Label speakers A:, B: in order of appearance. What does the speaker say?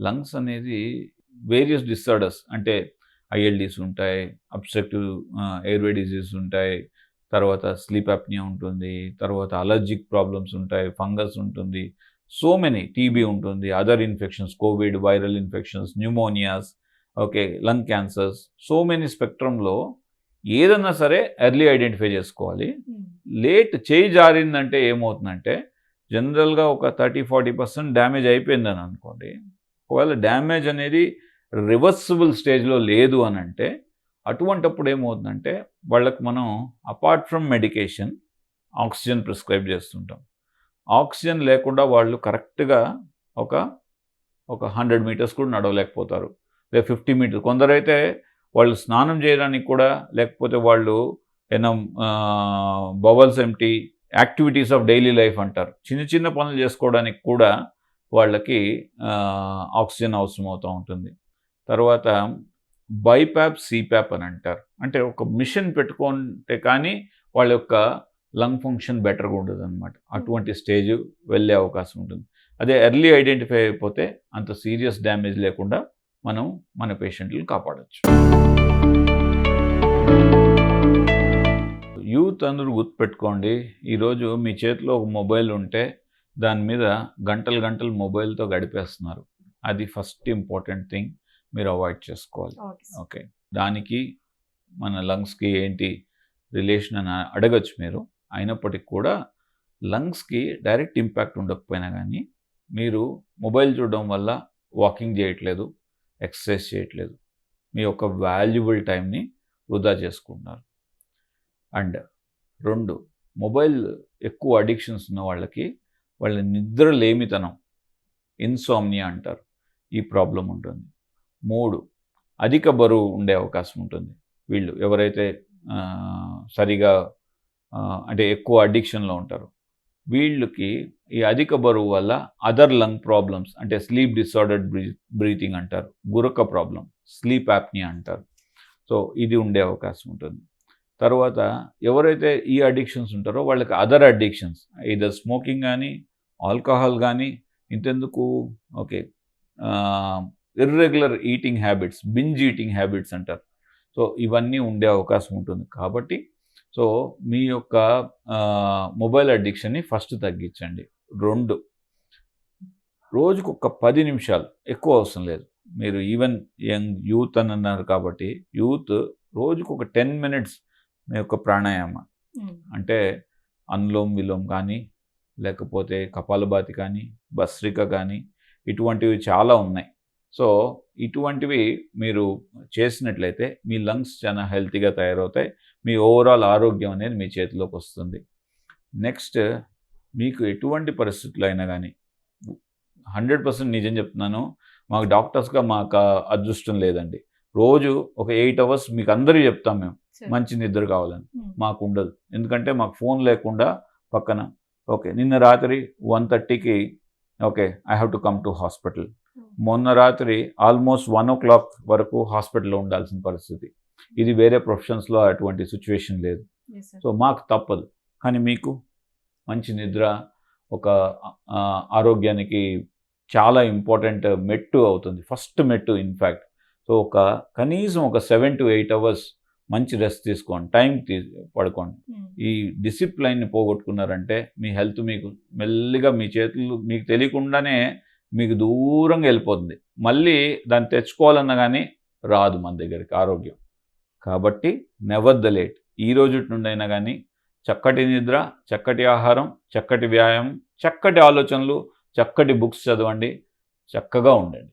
A: Lungs అనేది various disorders అంటే ILDs ఉంటాయి, అబ్స్ట్రక్టివ్ ఎయిర్వే డిజీజ్ ఉంటాయి, తర్వాత స్లీప్ అప్నియా ఉంటుంది, తర్వాత అలర్జిక్ ప్రాబ్లమ్స్ ఉంటాయి, ఫంగస్ ఉంటుంది, సో మెనీ టీబీ ఉంటుంది, other infections, COVID, viral infections, pneumonias, okay, lung cancers, so many స్పెక్ట్రంలో ఏదన్నా సరే ఎర్లీ ఐడెంటిఫై చేసుకోవాలి. లేట్ చేయి జారిందంటే ఏమవుతుందంటే జనరల్గా ఒక 30-40% డ్యామేజ్ అయిపోయిందని అనుకోండి. ఒకవేళ డ్యామేజ్ అనేది రివర్సిబుల్ స్టేజ్లో లేదు అని అంటే అటువంటప్పుడు ఏమవుతుందంటే వాళ్ళకి మనం apart from medication oxygen prescribe చేస్తుంటాం. ఆక్సిజన్ లేకుండా వాళ్ళు కరెక్ట్గా ఒక 100 మీటర్స్ కూడా నడవలేకపోతారు, లేదా 50 మీటర్స్. కొందరైతే వాళ్ళు స్నానం చేయడానికి కూడా, లేకపోతే వాళ్ళు ఏమైనా bowels empty activities of daily life అంటారు, చిన్న చిన్న పనులు చేసుకోవడానికి కూడా వాళ్ళకి ఆక్సిజన్ అవసరం అవుతూ ఉంటుంది. తర్వాత బైప్యాప్, సిప్యాప్ అని అంటారు. అంటే ఒక మిషన్ పెట్టుకుంటే కానీ వాళ్ళ యొక్క లంగ్ ఫంక్షన్ బెటర్గా ఉండదు అనమాట. అటువంటి స్టేజ్ వెళ్ళే అవకాశం ఉంటుంది. అదే ఎర్లీ ఐడెంటిఫై అయిపోతే అంత సీరియస్ డ్యామేజ్ లేకుండా మనం మన పేషెంట్లను కాపాడచ్చు. యూత్ అందరూ గుర్తుపెట్టుకోండి, ఈరోజు మీ చేతిలో ఒక మొబైల్ ఉంటే దాని మీద గంటలు గంటలు మొబైల్తో గడిపేస్తున్నారు. అది ఫస్ట్ ఇంపార్టెంట్ థింగ్ మీరు అవాయిడ్ చేసుకోవాలి. ఓకే, దానికి మన లంగ్స్కి ఏంటి రిలేషన్ అని అడగచ్చు మీరు. అయినప్పటికీ కూడా లంగ్స్కి డైరెక్ట్ ఇంపాక్ట్ ఉండకపోయినా కానీ మీరు మొబైల్ చూడడం వల్ల వాకింగ్ చేయట్లేదు, ఎక్సర్సైజ్ చేయట్లేదు, మీ యొక్క వాల్యుబుల్ టైంని వృధా చేసుకుంటున్నారు. అండ్ 2, మొబైల్ ఎక్కువ అడిక్షన్స్ ఉన్న వాళ్ళకి వాళ్ళ నిద్ర లేమితనం, ఇన్సోమ్నియా అంటారు, ఈ ప్రాబ్లం ఉంటుంది. 3, అధిక బరువు ఉండే అవకాశం ఉంటుంది. వీళ్ళు ఎవరైతే సరిగా అంటే ఎక్కువ అడిక్షన్లో ఉంటారో వీళ్ళకి ఈ అధిక బరువు వల్ల అదర్ లంగ్ ప్రాబ్లమ్స్ అంటే స్లీప్ డిసార్డర్డ్ బ్రీతింగ్ అంటారు, గురక ప్రాబ్లం, స్లీప్ యాప్నియా అంటారు. సో ఇది ఉండే అవకాశం ఉంటుంది. తర్వాత ఎవరైతే ఈ అడిక్షన్స్ ఉంటారో వాళ్ళకి అదర్ అడిక్షన్స్, ఇదర్ స్మోకింగ్ కానీ, ఆల్కహాల్ కానీ, ఇంతెందుకు okay, irregular eating habits, binge eating habits అంటారు. సో ఇవన్నీ ఉండే అవకాశం ఉంటుంది. కాబట్టి సో మీ యొక్క మొబైల్ అడిక్షన్ని ఫస్ట్ తగ్గించండి. 2, రోజుకు ఒక 10 నిమిషాలు, ఎక్కువ అవసరం లేదు. మీరు ఈవెన్ యూత్ అని అన్నారు కాబట్టి యూత్ రోజుకు ఒక 10 మినిట్స్ మీ యొక్క ప్రాణాయామ అంటే అనులోమ్ విలోమ్ కానీ, లేకపోతే కపాలభాతి కానీ, భస్త్రిక కానీ, ఇటువంటివి చాలా ఉన్నాయి. సో ఇటువంటివి మీరు చేసినట్లయితే మీ లంగ్స్ చాలా హెల్తీగా తయారవుతాయి, మీ ఓవరాల్ ఆరోగ్యం అనేది మీ చేతిలోకి వస్తుంది. నెక్స్ట్, మీకు ఎటువంటి పరిస్థితులు అయినా కానీ 100% నిజం చెప్తున్నాను, మాకు డాక్టర్స్గా మాకు అదృష్టం లేదండి. రోజు ఒక 8 అవర్స్ మీకు అందరికీ చెప్తాం మేము మంచి నిద్ర కావాలని, మాకు ఉండదు. ఎందుకంటే మాకు ఫోన్ లేకుండా పక్కన ఓకే నిన్న రాత్రి 1:30కి okay I have to come to hospital, మొన్న రాత్రి ఆల్మోస్ట్ 1 o'clock వరకు హాస్పిటల్లో ఉండాల్సిన పరిస్థితి. ఇది వేరే ప్రొఫెషన్స్లో అటువంటి సిచ్యువేషన్ లేదు. సో మాకు తప్పదు. కానీ మీకు మంచి నిద్ర ఒక ఆరోగ్యానికి చాలా ఇంపార్టెంట్ మెట్టు అవుతుంది, ఫస్ట్ మెట్టు ఇన్ఫ్యాక్ట్. సో కనీసం ఒక 7 to 8 అవర్స్ మంచి రెస్ట్ తీసుకోండి, టైం పడుకోండి. ఈ డిసిప్లైన్ని పోగొట్టుకున్నారంటే మీ హెల్త్ మీకు మెల్లిగా మీ చేతులు మీకు తెలియకుండానే మీకు దూరంగా వెళ్ళిపోతుంది. మళ్ళీ దాన్ని తెచ్చుకోవాలన్నా కానీ రాదు మన దగ్గరికి ఆరోగ్యం. కాబట్టి నెవర్ ద లేట్. ఈ రోజు నుండి అయినా కానీ చక్కటి నిద్ర, చక్కటి ఆహారం, చక్కటి వ్యాయామం, చక్కటి ఆలోచనలు, చక్కటి బుక్స్ చదవండి, చక్కగా ఉండండి.